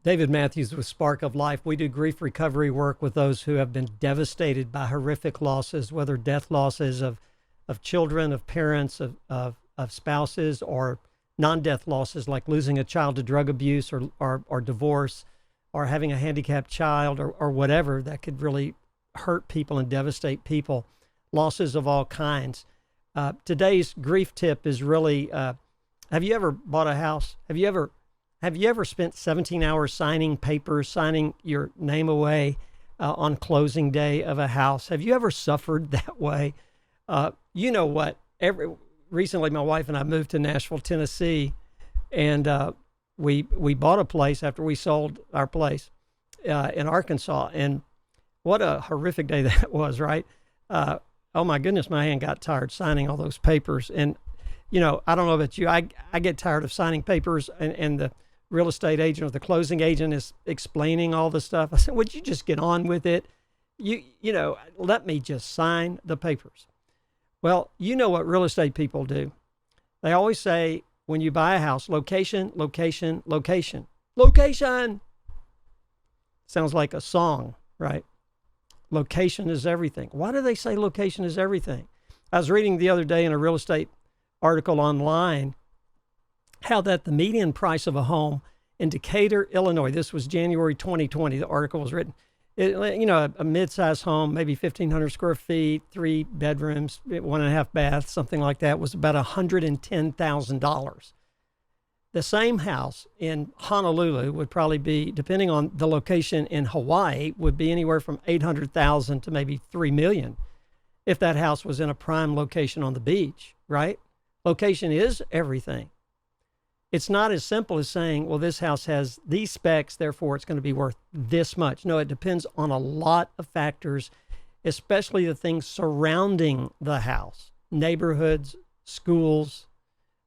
David Mathews with Spark of Life. We do grief recovery work with those who have been devastated by horrific losses, whether death losses of children, of parents, of spouses, or non-death losses like losing a child to drug abuse or divorce, or having a handicapped child, or whatever that could really hurt people and devastate people, losses of all kinds. Today's grief tip is really, have you ever bought a house? Have you ever spent 17 hours signing papers, signing your name away on closing day of a house? Have you ever suffered that way? You know what? Recently, my wife and I moved to Nashville, Tennessee, and we bought a place after we sold our place in Arkansas. And what a horrific day that was, right? Oh my goodness, my hand got tired signing all those papers. And, you know, I don't know about you, I get tired of signing papers, and the real estate agent or the closing agent is explaining all the stuff. I said, would you just get on with it? You know, let me just sign the papers. Well, you know what real estate people do. They always say, when you buy a house, location, location, location, location. Sounds like a song, right? Location is everything. Why do they say location is everything? I was reading the other day in a real estate article online how that the median price of a home in Decatur, Illinois, this was January 2020, the article was written, a mid-sized home, maybe 1,500 square feet, 3 bedrooms, 1.5 baths, something like that, was about $110,000. The same house in Honolulu would probably be, depending on the location in Hawaii, would be anywhere from $800,000 to maybe $3 million if that house was in a prime location on the beach, right? Location is everything. It's not as simple as saying, well, this house has these specs, therefore it's going to be worth this much. No, it depends on a lot of factors, especially the things surrounding the house. Neighborhoods, schools,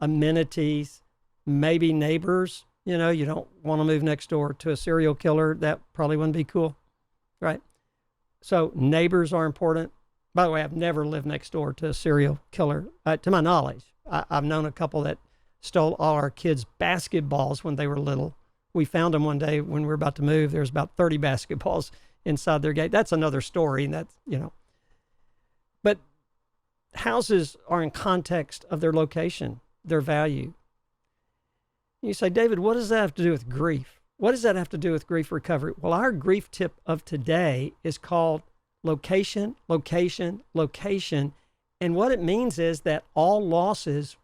amenities, maybe neighbors. You know, you don't want to move next door to a serial killer. That probably wouldn't be cool, right? So neighbors are important. By the way, I've never lived next door to a serial killer, to my knowledge. I've known a couple that stole all our kids' basketballs when they were little. We found them one day when we were about to move. There was about 30 basketballs inside their gate. That's another story, and that's, you know. But houses are in context of their location, their value. You say, David, what does that have to do with grief? What does that have to do with grief recovery? Well, our grief tip of today is called location, location, location. And what it means is that all losses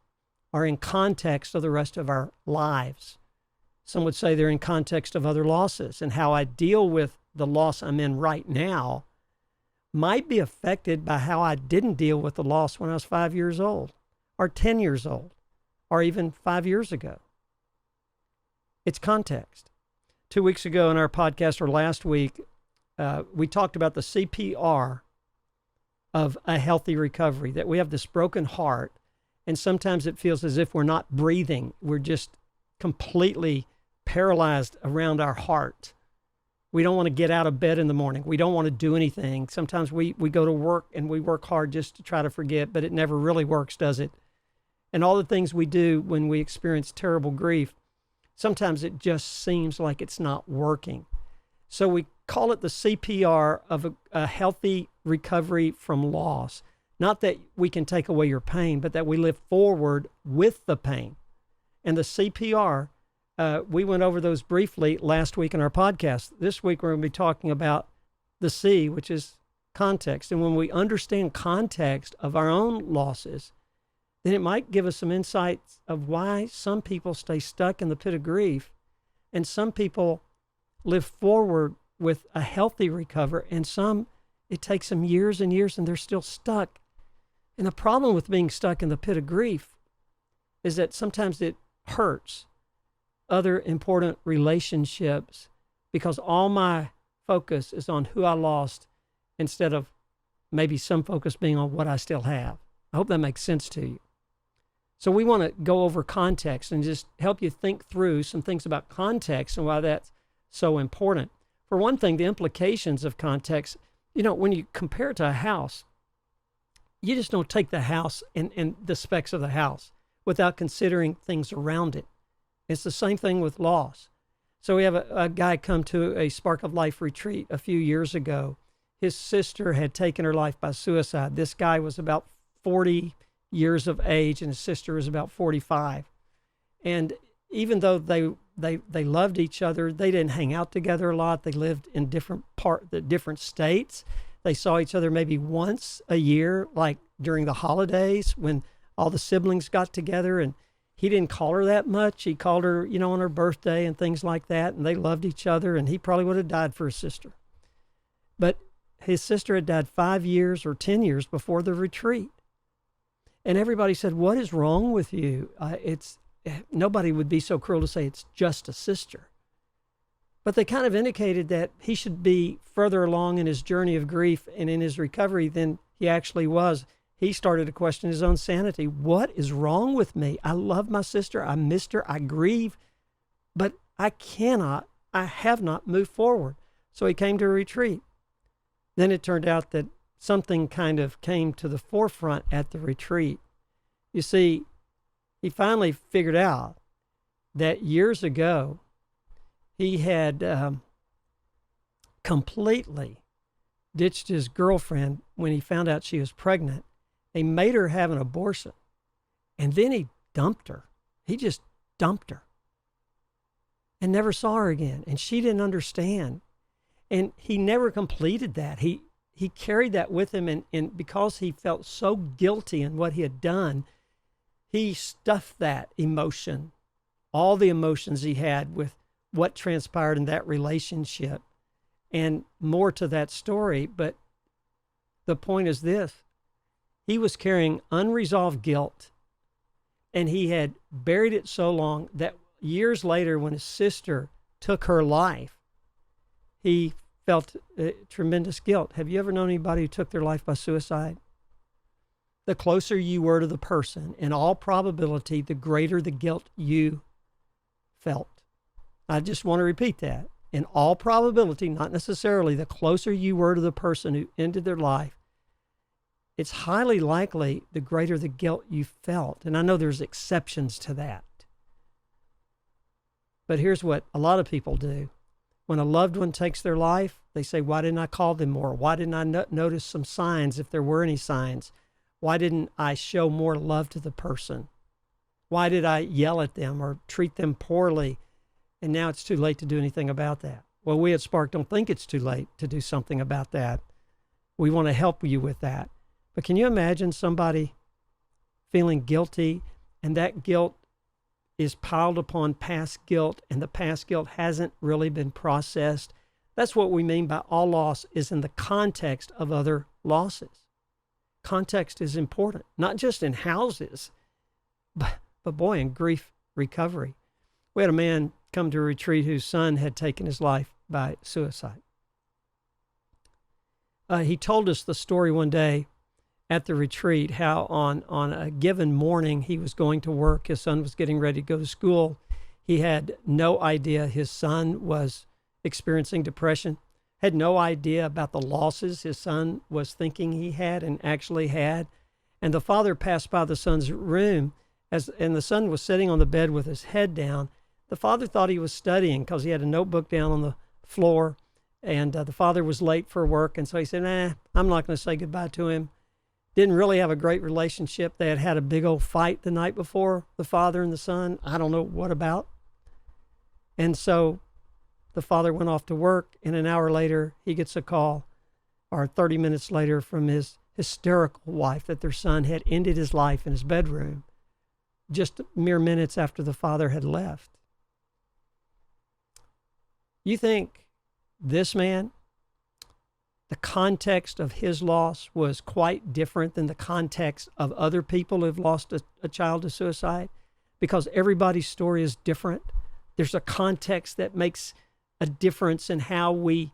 are in context of the rest of our lives. Some would say they're in context of other losses, and how I deal with the loss I'm in right now might be affected by how I didn't deal with the loss when I was 5 years old, or 10 years old, or even 5 years ago. It's context. 2 weeks ago in our podcast, or last week, we talked about the CPR of a healthy recovery, that we have this broken heart, and sometimes it feels as if we're not breathing. We're just completely paralyzed around our heart. We don't want to get out of bed in the morning. We don't want to do anything. Sometimes we go to work and we work hard just to try to forget, but it never really works, does it? And all the things we do when we experience terrible grief, sometimes it just seems like it's not working. So we call it the CPR of a healthy recovery from loss. Not that we can take away your pain, but that we live forward with the pain. And the CPR, we went over those briefly last week in our podcast. This week we're going to be talking about the C, which is context. And when we understand context of our own losses, then it might give us some insights of why some people stay stuck in the pit of grief and some people live forward with a healthy recovery, and some, it takes them years and years and they're still stuck. And the problem with being stuck in the pit of grief is that sometimes it hurts other important relationships because all my focus is on who I lost instead of maybe some focus being on what I still have. I hope that makes sense to you. So we want to go over context and just help you think through some things about context and why that's so important. For one thing, the implications of context, you know, when you compare it to a house, you just don't take the house and the specs of the house without considering things around it. It's the same thing with loss. So we have a guy come to a Spark of Life retreat a few years ago. His sister had taken her life by suicide. This guy was about 40 years of age, and his sister was about 45. And even though they loved each other, they didn't hang out together a lot. They lived in different states. They saw each other maybe once a year, like during the holidays when all the siblings got together, and he didn't call her that much. He called her, on her birthday and things like that, and they loved each other, and he probably would have died for his sister. But his sister had died 5 years or 10 years before the retreat. And everybody said, "What is wrong with you?" Nobody would be so cruel to say it's just a sister. But they kind of indicated that he should be further along in his journey of grief and in his recovery than he actually was. He started to question his own sanity. What is wrong with me? I love my sister. I missed her. I grieve. But I have not moved forward. So he came to a retreat. Then it turned out that something kind of came to the forefront at the retreat. You see, he finally figured out that years ago, he had completely ditched his girlfriend when he found out she was pregnant. They made her have an abortion. And then he dumped her. He just dumped her. And never saw her again. And she didn't understand. And he never completed that. He carried that with him. And because he felt so guilty in what he had done, he stuffed that emotion, all the emotions he had with what transpired in that relationship. And more to that story. But the point is this. He was carrying unresolved guilt, and he had buried it so long that years later, when his sister took her life, he felt tremendous guilt. Have you ever known anybody who took their life by suicide? The closer you were to the person, in all probability, the greater the guilt you felt. I just want to repeat that. In all probability, not necessarily, the closer you were to the person who ended their life, it's highly likely the greater the guilt you felt. And I know there's exceptions to that. But here's what a lot of people do. When a loved one takes their life, they say, why didn't I call them more? Why didn't I notice some signs, if there were any signs? Why didn't I show more love to the person? Why did I yell at them or treat them poorly? And now it's too late to do anything about that. Well, we at Spark don't think it's too late to do something about that. We want to help you with that. But can you imagine somebody feeling guilty, and that guilt is piled upon past guilt, and the past guilt hasn't really been processed? That's what we mean by all loss is in the context of other losses. Context is important, not just in houses, but boy, in grief recovery. We had a man come to a retreat whose son had taken his life by suicide. He told us the story one day at the retreat, how on a given morning he was going to work. His son was getting ready to go to school. He had no idea his son was experiencing depression, had no idea about the losses his son was thinking he had and actually had. And the father passed by the son's room, and the son was sitting on the bed with his head down. The father thought he was studying because he had a notebook down on the floor, and the father was late for work. And so he said, I'm not going to say goodbye to him. Didn't really have a great relationship. They had had a big old fight the night before, the father and the son. I don't know what about. And so the father went off to work, and an hour later, he gets a call, or 30 minutes later, from his hysterical wife that their son had ended his life in his bedroom just mere minutes after the father had left. You think this man, the context of his loss was quite different than the context of other people who've lost a child to suicide? Because everybody's story is different. There's a context that makes a difference in how we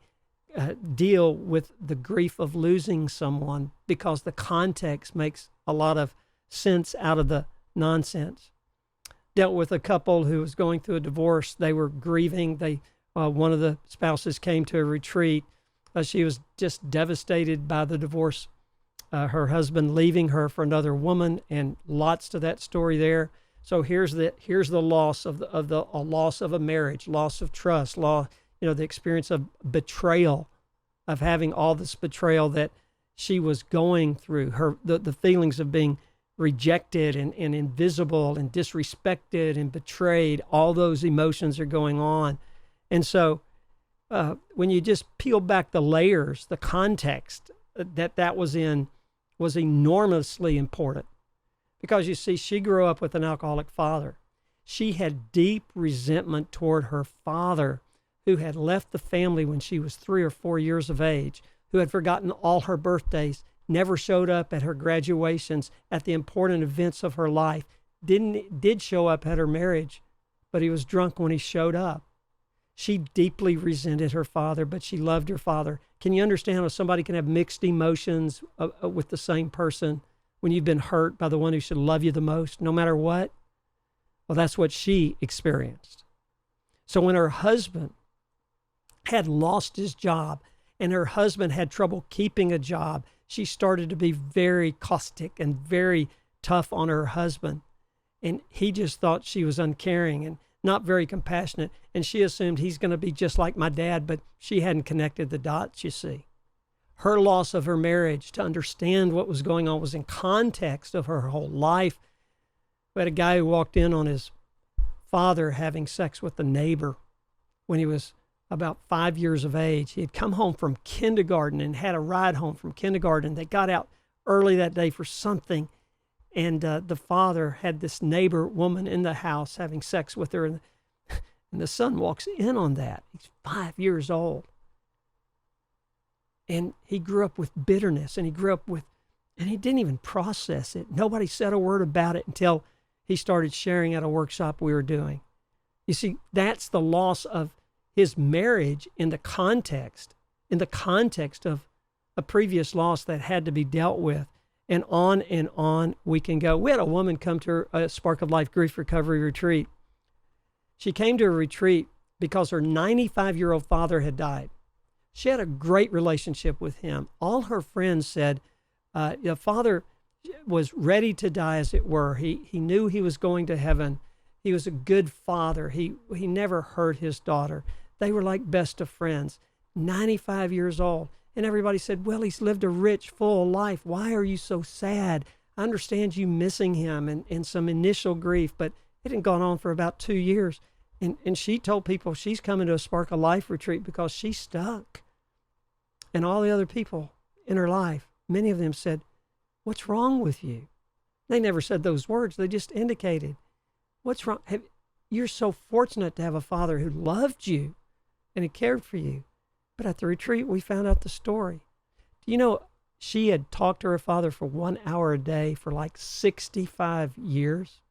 deal with the grief of losing someone, because the context makes a lot of sense out of the nonsense. Dealt with a couple who was going through a divorce. They were grieving. One of the spouses came to a retreat. She was just devastated by the divorce, her husband leaving her for another woman, and lots to that story there. So here's the loss of a loss of a marriage, loss of trust, the experience of betrayal, of having all this betrayal that she was going through, the feelings of being rejected and invisible and disrespected and betrayed. All those emotions are going on. And so when you just peel back the layers, the context that was in was enormously important. Because you see, she grew up with an alcoholic father. She had deep resentment toward her father, who had left the family when she was 3 or 4 years of age, who had forgotten all her birthdays, never showed up at her graduations, at the important events of her life, did show up at her marriage, but he was drunk when he showed up. She deeply resented her father, but she loved her father. Can you understand how somebody can have mixed emotions with the same person when you've been hurt by the one who should love you the most, no matter what? Well, that's what she experienced. So when her husband had lost his job and her husband had trouble keeping a job, she started to be very caustic and very tough on her husband. And he just thought she was uncaring and not very compassionate. And she assumed he's going to be just like my dad, but she hadn't connected the dots, you see. Her loss of her marriage, to understand what was going on, was in context of her whole life. We had a guy who walked in on his father having sex with the neighbor when he was about 5 years of age. He had come home from kindergarten and had a ride home from kindergarten. They got out early that day for something, and the father had this neighbor woman in the house having sex with her, and the son walks in on that. He's 5 years old. And he grew up with bitterness, and he didn't even process it. Nobody said a word about it until he started sharing at a workshop we were doing. You see, that's the loss of his marriage in the context of a previous loss that had to be dealt with. And on we can go. We had a woman come to a Spark of Life grief recovery retreat. She came to a retreat because her 95-year-old father had died. She had a great relationship with him. All her friends said the father was ready to die, as it were. He knew he was going to heaven. He was a good father. He never hurt his daughter. They were like best of friends. 95 years old. And everybody said, well, he's lived a rich, full life. Why are you so sad? I understand you missing him and some initial grief, but it had gone on for about 2 years. And she told people she's coming to a Spark of Life retreat because she's stuck. And all the other people in her life, many of them said, what's wrong with you? They never said those words. They just indicated, what's wrong? You're so fortunate to have a father who loved you and he cared for you. But at the retreat, we found out the story. Do you know, she had talked to her father for 1 hour a day for like 65 years?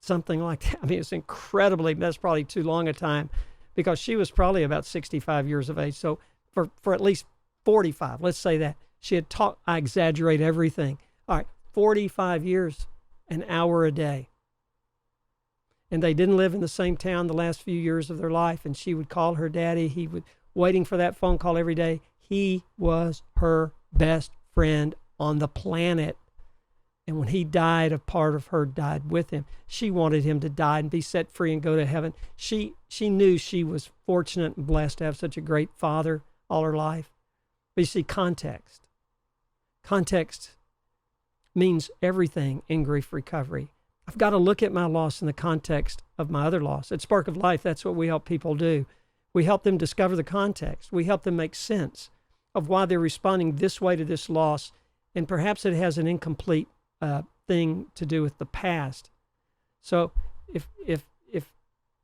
Something like that. I mean, it's incredibly, that's probably too long a time, because she was probably about 65 years of age. So for at least 45, let's say that. She had talked, I exaggerate everything. All right, 45 years, an hour a day. And they didn't live in the same town the last few years of their life. And she would call her daddy. He would, waiting for that phone call every day. He was her best friend on the planet. And when he died, a part of her died with him. She wanted him to die and be set free and go to heaven. She knew she was fortunate and blessed to have such a great father all her life. But you see, context. Context means everything in grief recovery. I've got to look at my loss in the context of my other loss. At Spark of Life, that's what we help people do. We help them discover the context. We help them make sense of why they're responding this way to this loss. And perhaps it has an incomplete thing to do with the past. So if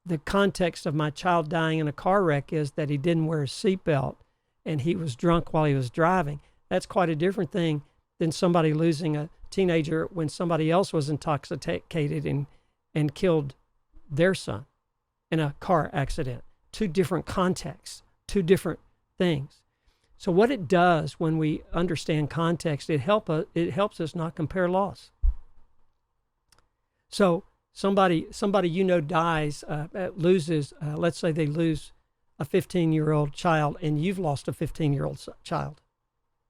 the context of my child dying in a car wreck is that he didn't wear a seatbelt and he was drunk while he was driving, that's quite a different thing than somebody losing a teenager when somebody else was intoxicated and killed their son in a car accident. Two different contexts, two different things. So what it does when we understand context, it helps us not compare loss. So somebody dies, loses, let's say they lose a 15-year-old child, and you've lost a 15-year-old child,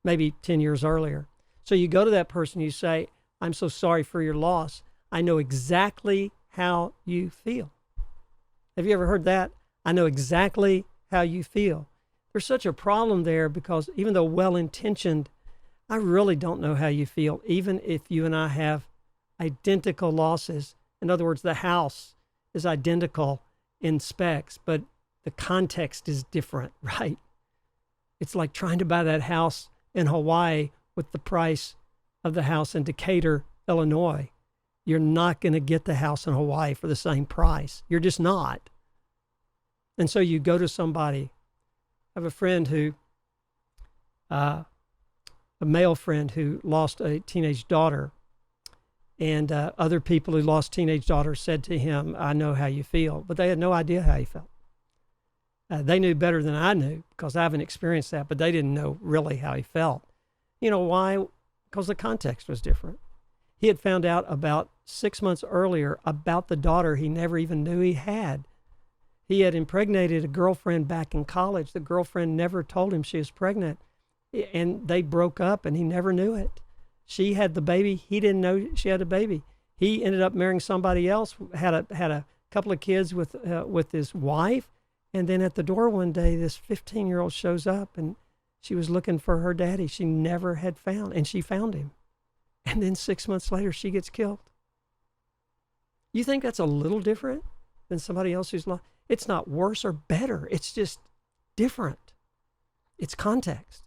maybe 10 years earlier. So you go to that person, you say, I'm so sorry for your loss. I know exactly how you feel. Have you ever heard that? I know exactly how you feel. There's such a problem there because even though well-intentioned, I really don't know how you feel, even if you and I have identical losses. In other words, the house is identical in specs, but the context is different, right? It's like trying to buy that house in Hawaii with the price of the house in Decatur, Illinois. You're not going to get the house in Hawaii for the same price. You're just not. And so you go to somebody. I have a friend who, a male friend who lost a teenage daughter, and other people who lost teenage daughters said to him, I know how you feel, but they had no idea how he felt. They knew better than I knew because I haven't experienced that, but they didn't know really how he felt. You know why? Because the context was different. He had found out about 6 months earlier about the daughter he never even knew he had. He had impregnated a girlfriend back in college. The girlfriend never told him she was pregnant, and they broke up, and he never knew it. She had the baby. He didn't know she had a baby. He ended up marrying somebody else, had a couple of kids with his wife, and then at the door one day, this 15-year-old shows up, and she was looking for her daddy she never had found, and she found him. And then 6 months later, she gets killed. You think that's a little different than somebody else who's lost? It's not worse or better. It's just different. It's context.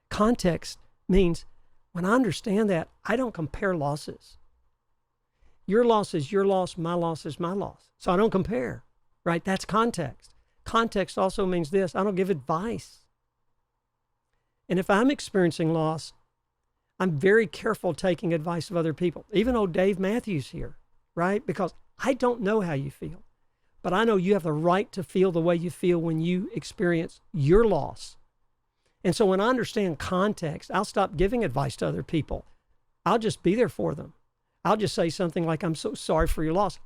Context means when I understand that, I don't compare losses. Your loss is your loss, my loss is my loss. So I don't compare, right? That's context. Context also means this: I don't give advice. And if I'm experiencing loss, I'm very careful taking advice of other people, even old Dave Mathews here, right? Because I don't know how you feel, but I know you have the right to feel the way you feel when you experience your loss. And so when I understand context, I'll stop giving advice to other people. I'll just be there for them. I'll just say something like, I'm so sorry for your loss.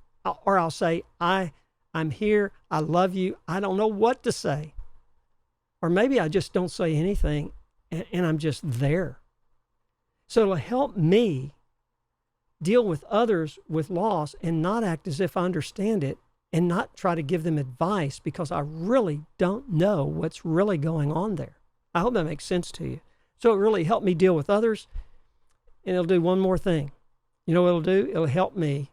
Or I'll say, I'm here. I love you. I don't know what to say. Or maybe I just don't say anything and I'm just there. So it'll help me deal with others with loss and not act as if I understand it and not try to give them advice because I really don't know what's really going on there. I hope that makes sense to you. So it really helped me deal with others, and it'll do one more thing. You know what it'll do? It'll help me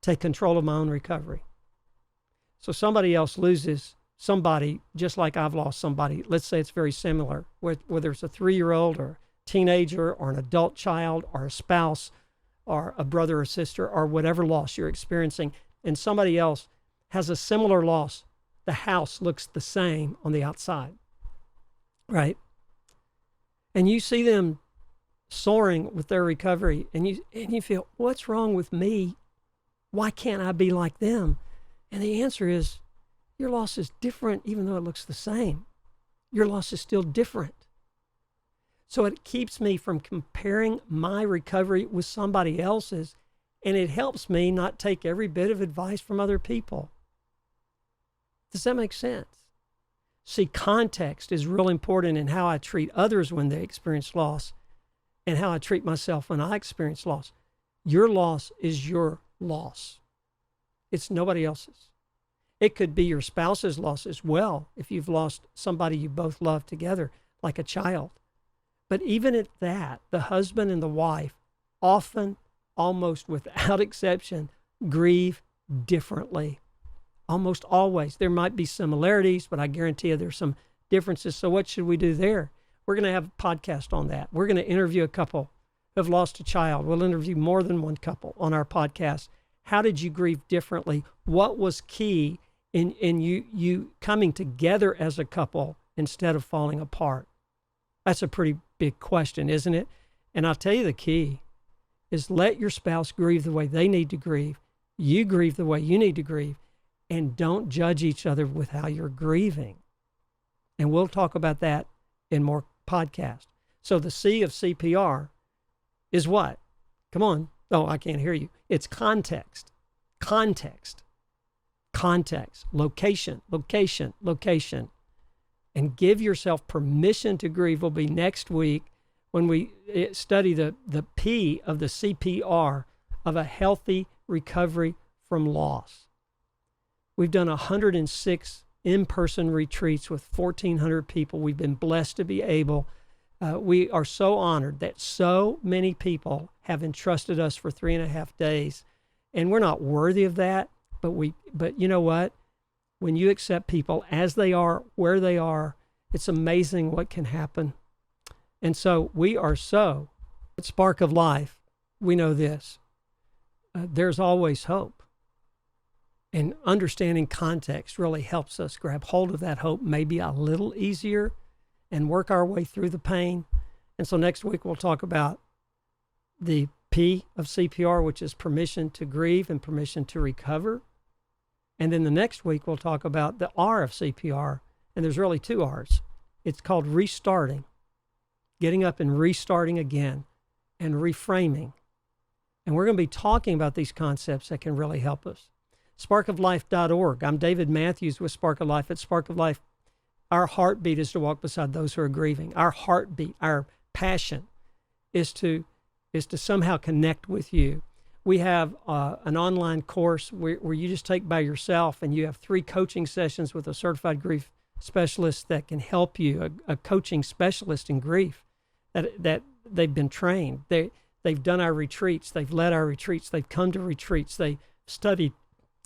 take control of my own recovery. So somebody else loses somebody just like I've lost somebody. Let's say it's very similar, whether it's a 3-year-old or a teenager or an adult child or a spouse or a brother or sister or whatever loss you're experiencing, and somebody else has a similar loss. The house looks the same on the outside, right? And you see them soaring with their recovery, and you feel, what's wrong with me? Why can't I be like them? And the answer is, your loss is different even though it looks the same. Your loss is still different. So it keeps me from comparing my recovery with somebody else's, and it helps me not take every bit of advice from other people. Does that make sense? See, context is real important in how I treat others when they experience loss and how I treat myself when I experience loss. Your loss is your loss. It's nobody else's. It could be your spouse's loss as well if you've lost somebody you both love together, like a child. But even at that, the husband and the wife often, almost without exception, grieve differently. Almost always. There might be similarities, but I guarantee you there's some differences. So what should we do there? We're going to have a podcast on that. We're going to interview a couple who have lost a child. We'll interview more than one couple on our podcast. How did you grieve differently? What was key in you coming together as a couple instead of falling apart? That's a pretty big question, isn't it? And I'll tell you the key is let your spouse grieve the way they need to grieve. You grieve the way you need to grieve. And don't judge each other with how you're grieving. And we'll talk about that in more podcasts. So the C of CPR is what? Come on. Oh, I can't hear you. It's context. Context. Context. Location. Location. Location. And give yourself permission to grieve will be next week when we study the P of the CPR of a healthy recovery from loss. We've done 106 in-person retreats with 1,400 people. We've been blessed to be able. We are so honored that so many people have entrusted us for 3.5 days. And we're not worthy of that, but you know what? When you accept people as they are, where they are, it's amazing what can happen. And so we are so, at Spark of Life, we know this. There's always hope. And understanding context really helps us grab hold of that hope maybe a little easier and work our way through the pain. And so next week we'll talk about the P of CPR, which is permission to grieve and permission to recover. And then the next week we'll talk about the R of CPR, and there's really 2 R's. It's called restarting, getting up and restarting again, and reframing. And we're going to be talking about these concepts that can really help us. Sparkoflife.org. I'm David Mathews with Spark of Life. At Spark of Life, our heartbeat is to walk beside those who are grieving. Our heartbeat, our passion is to somehow connect with you. We have an online course where you just take by yourself, and you have 3 coaching sessions with a certified grief specialist that can help you, a coaching specialist in grief that they've been trained. They've done our retreats. They've led our retreats. They've come to retreats. They studied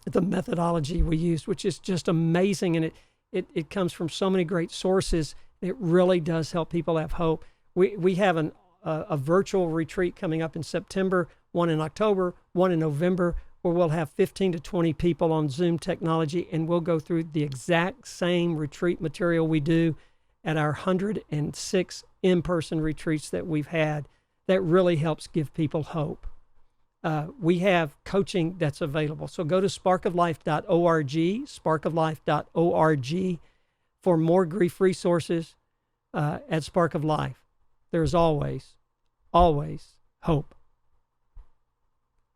the methodology we use, which is just amazing. And it comes from so many great sources. It really does help people have hope. We have a virtual retreat coming up in September, one in October, one in November, where we'll have 15 to 20 people on Zoom technology, and we'll go through the exact same retreat material we do at our 106 in-person retreats that we've had. That really helps give people hope. We have coaching that's available. So go to sparkoflife.org, sparkoflife.org for more grief resources at Spark of Life. There's always, always hope.